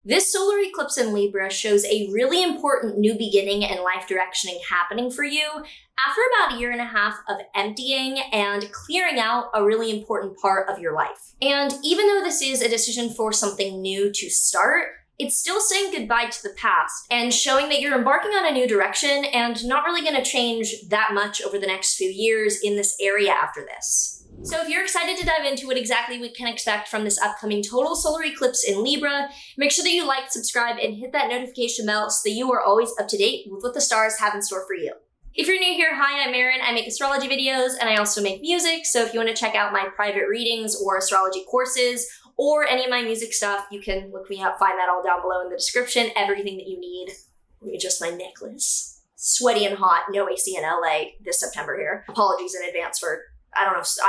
This solar eclipse in Libra shows a really important new beginning and life directioning happening for you after about a year and a half of emptying and clearing out a really important part of your life. And even though this is a decision for something new to start, it's still saying goodbye to the past and showing that you're embarking on a new direction and not really going to change that much over the next few years in this area after this. So if you're excited to dive into what exactly we can expect from this upcoming total solar eclipse in Libra, make sure that you like, subscribe, and hit that notification bell so that you are always up to date with what the stars have in store for you. If you're new here, hi, I'm Maren. I make astrology videos and I also make music. So if you want to check out my private readings or astrology courses or any of my music stuff, you can look me up, find that all down below in the description, everything that you need. Let me adjust my necklace. Sweaty and hot, no AC in LA this September here. Apologies in advance for I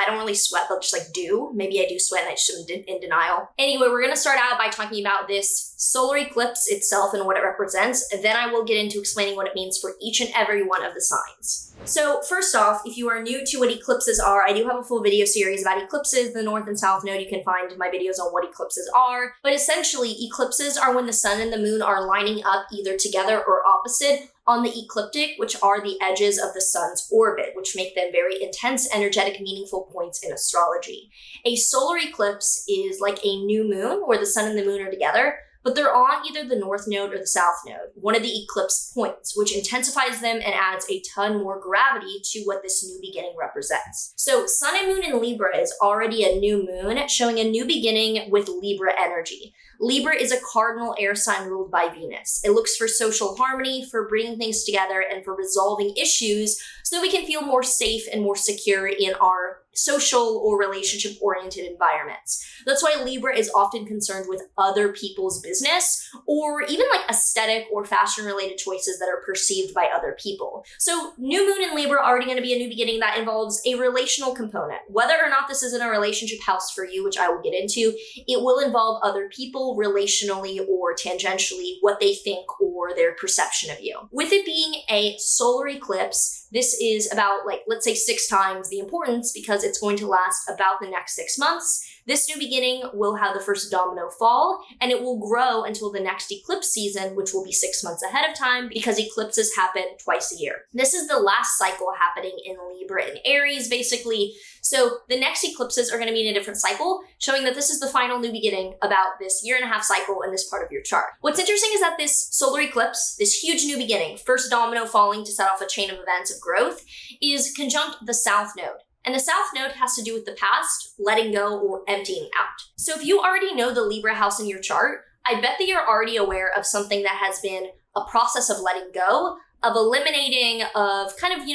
don't really sweat, but just like do. Maybe I do sweat and I just am in denial. Anyway, we're going to start out by talking about this solar eclipse itself and what it represents. And then I will get into explaining what it means for each and every one of the signs. So first off, if you are new to what eclipses are, I do have a full video series about eclipses, the North and South Node. You can find my videos on what eclipses are. But essentially, eclipses are when the sun and the moon are lining up either together or opposite on the ecliptic, which are the edges of the sun's orbit, which make them very intense, energetic, meaningful points in astrology. A solar eclipse is like a new moon where the sun and the moon are together, but they're on either the North Node or the South Node, one of the eclipse points, which intensifies them and adds a ton more gravity to what this new beginning represents. So Sun and Moon in Libra is already a new moon, showing a new beginning with Libra energy. Libra is a cardinal air sign ruled by Venus. It looks for social harmony, for bringing things together, and for resolving issues so that we can feel more safe and more secure in our social or relationship-oriented environments. That's why Libra is often concerned with other people's business or even like aesthetic or fashion-related choices that are perceived by other people. So new moon in Libra already going to be a new beginning that involves a relational component. Whether or not this is in a relationship house for you, which I will get into, it will involve other people relationally or tangentially, what they think or their perception of you. With it being a solar eclipse, this is about, like, let's say 6 times the importance because it's going to last about the next 6 months. This new beginning will have the first domino fall, and it will grow until the next eclipse season, which will be 6 months ahead of time because eclipses happen twice a year. This is the last cycle happening in Libra and Aries, basically. So the next eclipses are going to be in a different cycle, showing that this is the final new beginning about this year and a half cycle in this part of your chart. What's interesting is that this solar eclipse, this huge new beginning, first domino falling to set off a chain of events of growth, is conjunct the South Node. And the South Node has to do with the past, letting go, or emptying out. So if you already know the Libra house in your chart, I bet that you're already aware of something that has been a process of letting go, of eliminating, of kind of,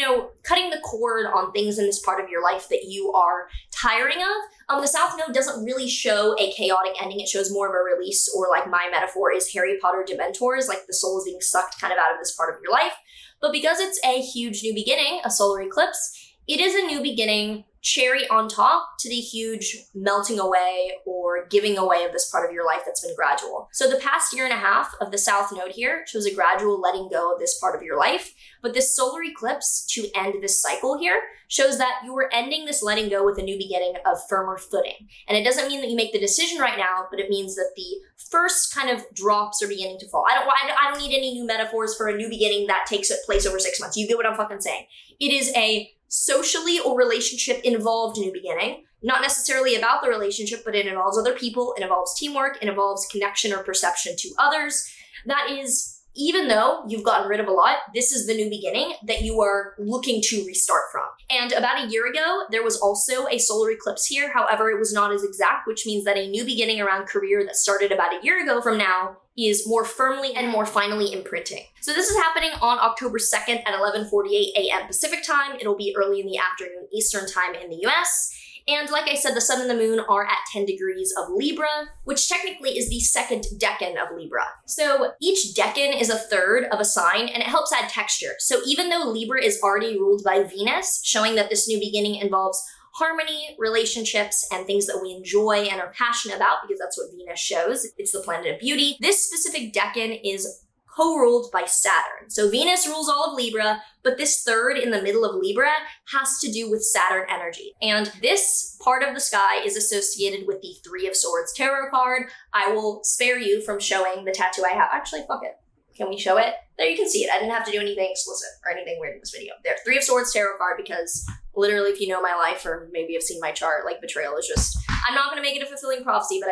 cutting the cord on things in this part of your life that you are tiring of. The South Node doesn't really show a chaotic ending. It shows more of a release, or like my metaphor is Harry Potter Dementors, like the soul is being sucked kind of out of this part of your life. But because it's a huge new beginning, a solar eclipse, it is a new beginning, cherry on top to the huge melting away or giving away of this part of your life that's been gradual. So the past year and a half of the South Node here shows a gradual letting go of this part of your life. But this solar eclipse to end this cycle here shows that you are ending this letting go with a new beginning of firmer footing. And it doesn't mean that you make the decision right now, but it means that the first kind of drops are beginning to fall. I don't need any new metaphors for a new beginning that takes place over 6 months. You get what I'm fucking saying. It is a socially or relationship involved new beginning, not necessarily about the relationship, but it involves other people, it involves teamwork, it involves connection or perception to others. That is, even though you've gotten rid of a lot, this is the new beginning that you are looking to restart from. And about a year ago, there was also a solar eclipse here. However, it was not as exact, which means that a new beginning around career that started about a year ago from now is more firmly and more finally imprinting. So this is happening on October 2nd at 11:48 a.m. Pacific time. It'll be early in the afternoon Eastern time in the US. And like I said, the sun and the moon are at 10 degrees of Libra, which technically is the second decan of Libra. So each decan is a third of a sign, and it helps add texture. So even though Libra is already ruled by Venus, showing that this new beginning involves harmony, relationships, and things that we enjoy and are passionate about, because that's what Venus shows. It's the planet of beauty. This specific decan is co-ruled by Saturn. So Venus rules all of Libra, but this third in the middle of Libra has to do with Saturn energy. And this part of the sky is associated with the Three of Swords tarot card. I will spare you from showing the tattoo I have. Actually, fuck it. Can we show it? There, you can see it. I didn't have to do anything explicit or anything weird in this video. There, Three of Swords tarot card, because literally, if you know my life or maybe have seen my chart, like betrayal is just, I'm not going to make it a fulfilling prophecy, but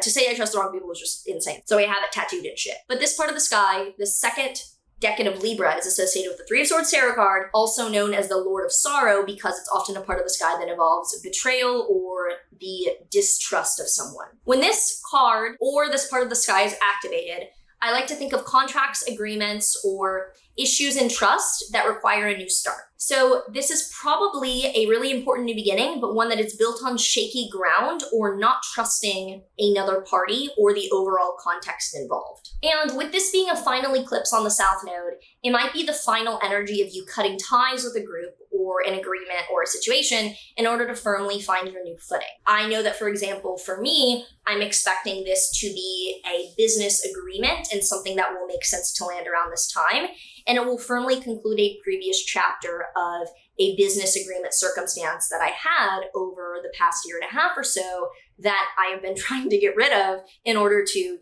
to say I trust the wrong people is just insane. So I have it tattooed and shit. But this part of the sky, the second decan of Libra, is associated with the Three of Swords tarot card, also known as the Lord of Sorrow, because it's often a part of the sky that involves betrayal or the distrust of someone. When this card or this part of the sky is activated, I like to think of contracts, agreements, or issues in trust that require a new start. So this is probably a really important new beginning, but one that is built on shaky ground or not trusting another party or the overall context involved. And with this being a final eclipse on the South Node, it might be the final energy of you cutting ties with a group or an agreement or a situation in order to firmly find your new footing. I know that, for example, for me, I'm expecting this to be a business agreement and something that will make sense to land around this time. And it will firmly conclude a previous chapter of a business agreement circumstance that I had over the past year and a half or so that I have been trying to get rid of in order to,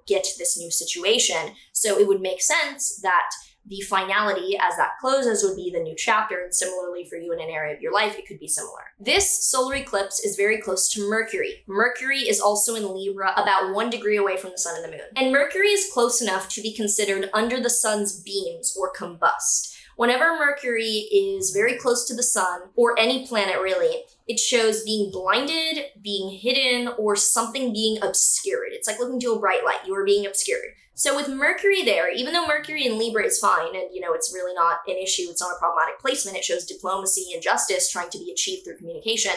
get this new situation. So it would make sense that the finality as that closes would be the new chapter, and similarly for you in an area of your life, it could be similar. This solar eclipse is very close to Mercury. Mercury is also in Libra, about 1 degree away from the sun and the moon. And Mercury is close enough to be considered under the sun's beams or combust. Whenever Mercury is very close to the sun, or any planet really, it shows being blinded, being hidden, or something being obscured. It's like looking to a bright light, you are being obscured. So with Mercury there, even though Mercury in Libra is fine, and it's really not an issue, it's not a problematic placement, it shows diplomacy and justice trying to be achieved through communication.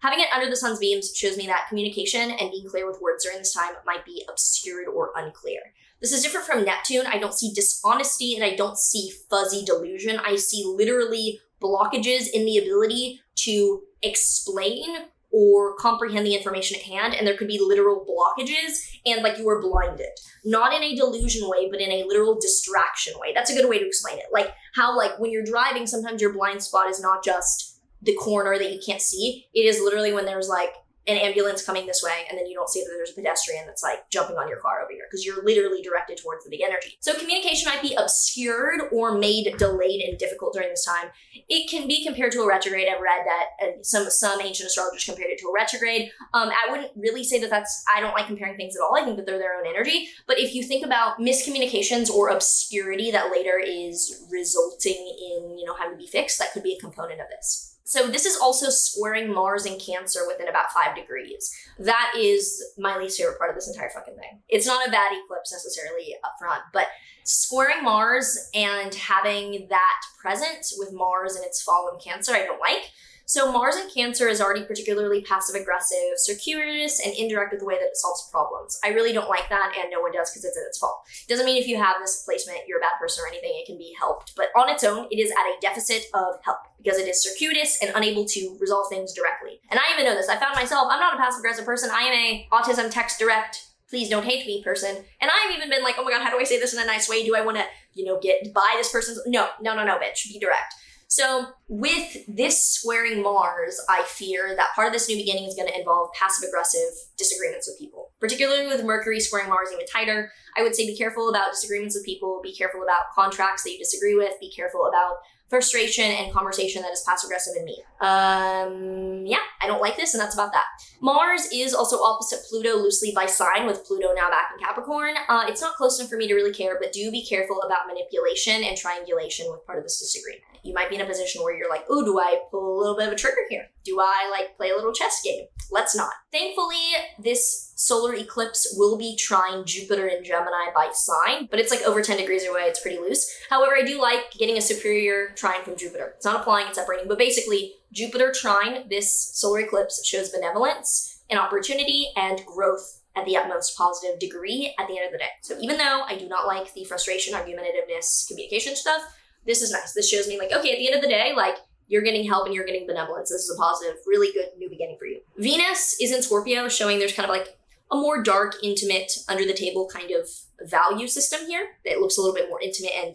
Having it under the sun's beams shows me that communication and being clear with words during this time might be obscured or unclear. This is different from Neptune. I don't see dishonesty and I don't see fuzzy delusion. I see literally blockages in the ability to explain or comprehend the information at hand, and there could be literal blockages and like you are blinded. Not in a delusion way, but in a literal distraction way. That's a good way to explain it. Like how when you're driving, sometimes your blind spot is not just the corner that you can't see. It is literally when there's an ambulance coming this way and then you don't see that there's a pedestrian that's jumping on your car over here because you're literally directed towards the big energy. So communication might be obscured or made delayed and difficult during this time. It can be compared to a retrograde. I've read that some ancient astrologers compared it to a retrograde. I wouldn't really say that I don't like comparing things at all. I think that they're their own energy. But if you think about miscommunications or obscurity that later is resulting in, having to be fixed, that could be a component of this. So this is also squaring Mars in Cancer within about 5 degrees. That is my least favorite part of this entire fucking thing. It's not a bad eclipse necessarily up front, but squaring Mars and having that present with Mars and its fall in Cancer, I don't like. So Mars in Cancer is already particularly passive-aggressive, circuitous, and indirect with the way that it solves problems. I really don't like that, and no one does because it's in its fault. Doesn't mean if you have this placement, you're a bad person or anything, it can be helped. But on its own, it is at a deficit of help because it is circuitous and unable to resolve things directly. And I even know this. I found myself, I'm not a passive-aggressive person. I am a autism text direct, please don't hate me person. And I've even been like, oh my God, how do I say this in a nice way? Do I want to, get by this person's? No, bitch, be direct. So with this squaring Mars, I fear that part of this new beginning is going to involve passive-aggressive disagreements with people. Particularly with Mercury squaring Mars even tighter, I would say be careful about disagreements with people, be careful about contracts that you disagree with, be careful about frustration and conversation that is passive-aggressive and mean. I don't like this, and that's about that. Mars is also opposite Pluto loosely by sign, with Pluto now back in Capricorn. It's not close enough for me to really care, but do be careful about manipulation and triangulation with part of this disagreement. You might be in a position where you're like, oh, do I pull a little bit of a trigger here? Do I play a little chess game? Let's not. Thankfully, this solar eclipse will be trine Jupiter in Gemini by sign, but it's over 10 degrees away. It's pretty loose. However, I do like getting a superior trine from Jupiter. It's not applying, it's separating, but basically Jupiter trine this solar eclipse shows benevolence and opportunity and growth at the utmost positive degree at the end of the day. So even though I do not like the frustration, argumentativeness, communication stuff, this is nice. This shows me okay, at the end of the day, you're getting help and you're getting benevolence. This is a positive, really good new beginning for you. Venus is in Scorpio, showing there's kind of a more dark, intimate, under the table kind of value system here that looks a little bit more intimate and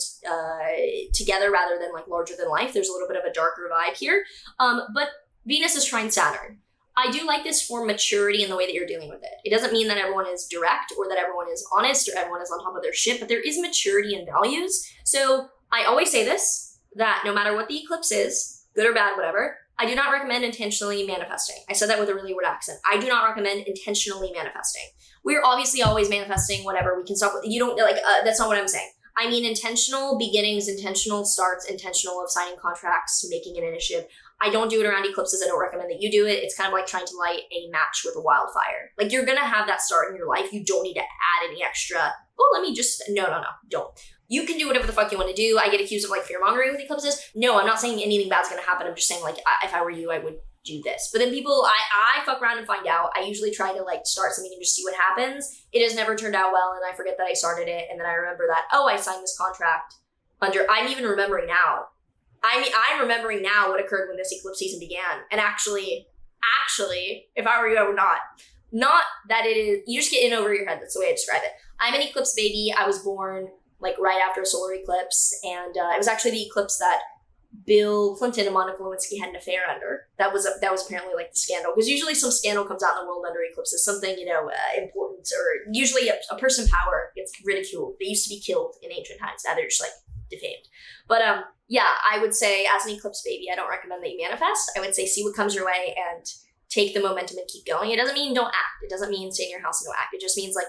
together rather than like larger than life. There's a little bit of a darker vibe here. But Venus is trine Saturn. I do like this for maturity in the way that you're dealing with it. It doesn't mean that everyone is direct or that everyone is honest or everyone is on top of their shit, but there is maturity and values. So I always say this, that no matter what the eclipse is, good or bad, whatever, I do not recommend intentionally manifesting. I said that with a really weird accent. I do not recommend intentionally manifesting. We're obviously always manifesting whatever we can stop with. You don't like, that's not what I'm saying. I mean intentional beginnings, intentional starts, intentional of signing contracts, making an initiative. I don't do it around eclipses. I don't recommend that you do it. It's kind of like trying to light a match with a wildfire. Like you're going to have that start in your life. You don't need to add any extra, no, don't. You can do whatever the fuck you want to do. I get accused of like fear mongering with eclipses. No, I'm not saying anything bad's going to happen. I'm just saying like, if I were you, I would do this. But then people, I fuck around and find out. I usually try to like start something and just see what happens. It has never turned out well. And I forget that I started it. And then I remember that, I signed this contract I'm even remembering now. I'm remembering now what occurred when this eclipse season began. And actually, if I were you, I would not. Not that it is, you just get in over your head. That's the way I describe it. I'm an eclipse baby. I was born like right after a solar eclipse. And it was actually the eclipse that Bill Clinton and Monica Lewinsky had an affair under. That was apparently like the scandal. Because usually some scandal comes out in the world under eclipses, something, important, or usually a person in power gets ridiculed. They used to be killed in ancient times. Now they're just like defamed. But I would say as an eclipse baby, I don't recommend that you manifest. I would say see what comes your way and take the momentum and keep going. It doesn't mean don't act. It doesn't mean stay in your house and don't act. It just means like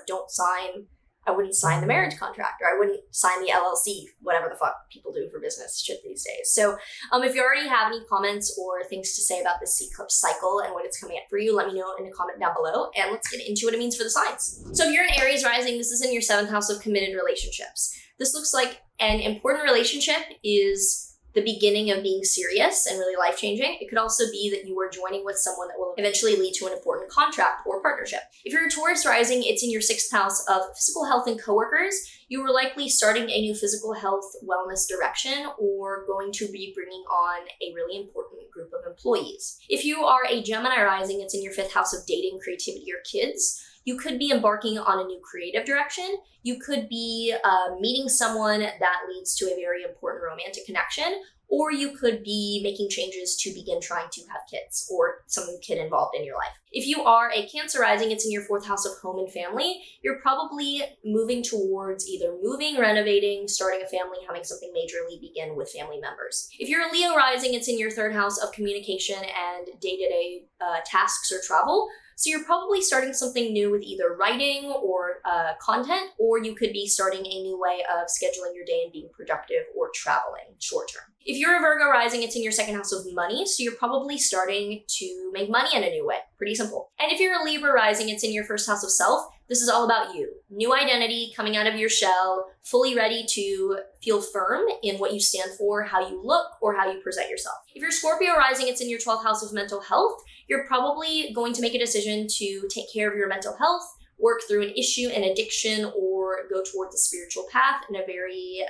I wouldn't sign the marriage contract, or I wouldn't sign the LLC, whatever the fuck people do for business shit these days. So if you already have any comments or things to say about this eclipse cycle and what it's coming up for you, let me know in a comment down below, and let's get into what it means for the signs. So if you're an Aries rising, this is in your 7th house of committed relationships. This looks like an important relationship is the beginning of being serious and really life-changing. It could also be that you are joining with someone that will eventually lead to an important contract or partnership. If you're a Taurus rising, it's in your 6th house of physical health and coworkers. You are likely starting a new physical health wellness direction or going to be bringing on a really important group of employees. If you are a Gemini rising, it's in your 5th house of dating, creativity, or kids. You could be embarking on a new creative direction. You could be meeting someone that leads to a very important romantic connection, or you could be making changes to begin trying to have kids or some kid involved in your life. If you are a Cancer rising, it's in your 4th house of home and family. You're probably moving towards either moving, renovating, starting a family, having something majorly begin with family members. If you're a Leo rising, it's in your 3rd house of communication and day-to-day tasks or travel. So you're probably starting something new with either writing or content, or you could be starting a new way of scheduling your day and being productive or traveling short term. If you're a Virgo rising, it's in your 2nd house of money. So you're probably starting to make money in a new way. Pretty simple. And if you're a Libra rising, it's in your 1st house of self. This is all about you. New identity, coming out of your shell, fully ready to feel firm in what you stand for, how you look, or how you present yourself. If you're Scorpio rising, it's in your 12th house of mental health. You're probably going to make a decision to take care of your mental health, work through an issue, an addiction, or go towards the spiritual path in a very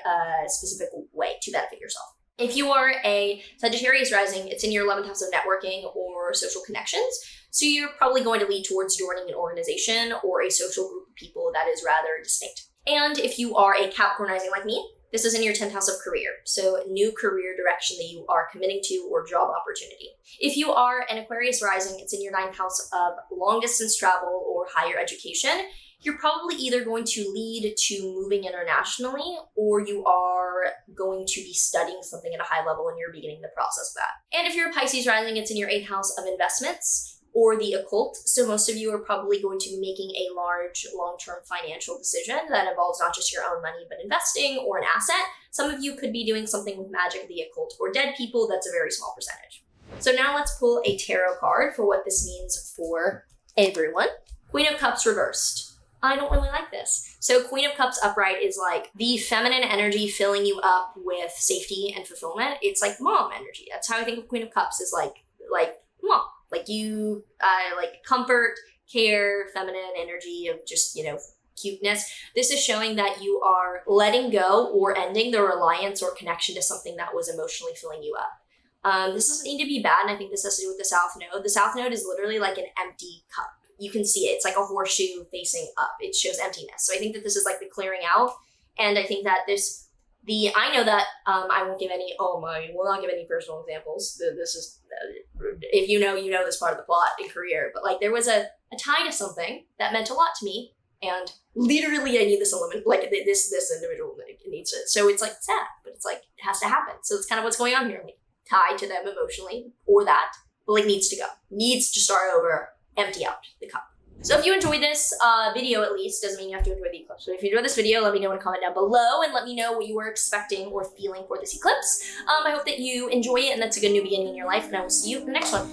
specific way to benefit yourself. If you are a Sagittarius rising, it's in your 11th house of networking or social connections. So you're probably going to lead towards joining an organization or a social group of people that is rather distinct. And if you are a Capricorn rising like me, this is in your 10th house of career. So new career direction that you are committing to or job opportunity. If you are an Aquarius rising, it's in your 9th house of long distance travel or higher education. You're probably either going to lead to moving internationally, or you are going to be studying something at a high level and you're beginning the process of that. And if you're a Pisces rising, it's in your 8th house of investments or the occult. So most of you are probably going to be making a large long-term financial decision that involves not just your own money, but investing or an asset. Some of you could be doing something with magic, the occult, or dead people. That's a very small percentage. So now let's pull a tarot card for what this means for everyone. Queen of Cups reversed. I don't really like this. So Queen of Cups upright is like the feminine energy filling you up with safety and fulfillment. It's like mom energy. That's how I think of Queen of Cups is like mom. Like you, like comfort, care, feminine energy of just, cuteness. This is showing that you are letting go or ending the reliance or connection to something that was emotionally filling you up. This doesn't need to be bad, and I think this has to do with the South Node. The South Node is literally like an empty cup. you can see it. It's like a horseshoe facing up. It shows emptiness. So I think that this is like the clearing out. And I think that I know that I won't give any, will not give any personal examples. This is, if you know this part of the plot in career. But like there was a tie to something that meant a lot to me. And literally I need this element, like this individual needs it. So it's like sad, but it's like, it has to happen. So it's kind of what's going on here. Like tied to them emotionally or that, but like needs to go, needs to start over, empty out the cup. So if you enjoyed this video, at least, doesn't mean you have to enjoy the eclipse. So if you enjoyed this video, let me know in a comment down below and let me know what you were expecting or feeling for this eclipse. I hope that you enjoy it and that's a good new beginning in your life, and I will see you in the next one.